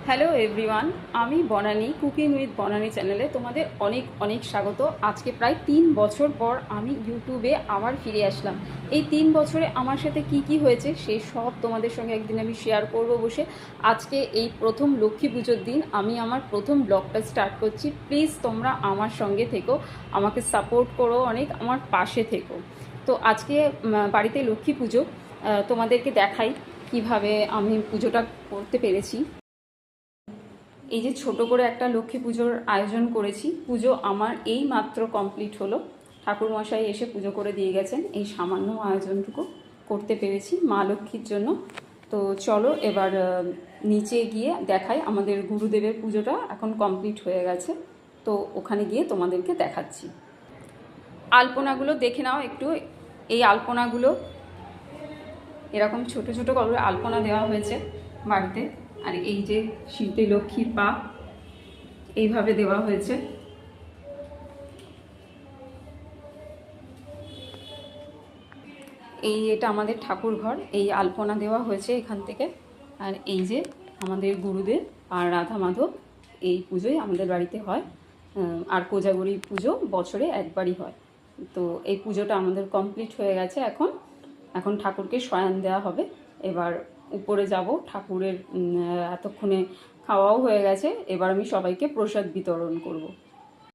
Hello everyone, আমি Banani cooking with Banani চ্যানেলে তোমাদের অনেক অনেক স্বাগত। আজকে প্রায় 3 বছর পর আমি ইউটিউবে আবার ফিরে আসলাম। এই 3 বছরে আমার সাথে কি কি হয়েছে সেই সব তোমাদের সঙ্গে একদিন আমি শেয়ার করব বসে। আজকে এই প্রথম লক্ষ্মী পুজোর দিন আমি আমার প্রথম ব্লগটা স্টার্ট করছি। প্লিজ তোমরা আমার সঙ্গে থেকো, আমাকে সাপোর্ট করো, অনেক আমার পাশে থেকো। তো আজকে বাড়িতে লক্ষ্মী পুজো, তোমাদেরকে দেখাই কিভাবে আমি পুজোটা করতে পেরেছি। এই যে ছোট করে একটা লক্ষ্মী পুজোর আয়োজন করেছি। পুজো আমার এই মাত্র কমপ্লিট হলো। ঠাকুরমশাই এসে পুজো করে দিয়ে গেছেন। এই সামান্য আয়োজনটুকু করতে পেরেছি মা লক্ষ্মীর জন্য। তো চলো এবার নিচে গিয়ে দেখাই। আমাদের গুরুদেবের পুজোটা এখন কমপ্লিট হয়ে গেছে, তো ওখানে গিয়ে তোমাদেরকে দেখাচ্ছি। আলপনাগুলো দেখে নাও একটু। এই আলপনাগুলো এরকম ছোট ছোট করে আলপনা দেওয়া হয়েছে বাড়িতে। আর এই যে শীতে লক্ষ্মীর পা এইভাবে দেওয়া হয়েছে। এটা আমাদের ঠাকুর ঘর, এই আলপনা দেওয়া হয়েছে এখান থেকে। আর এই যে আমাদের গুরুদেব আর রাধা মাধব, এই পুজোই আমাদের বাড়িতে হয়। আর কোজাগরি পুজো বছরে একবারই হয়। তো এই পুজোটা আমাদের কমপ্লিট হয়ে গেছে। এখন ঠাকুরকে শয়ান দেওয়া হবে। এবার উপরে যাব। ঠাকুরের এতক্ষণে খাওয়াও হয়ে গেছে। এবার আমি সবাইকে প্রসাদ বিতরণ করব।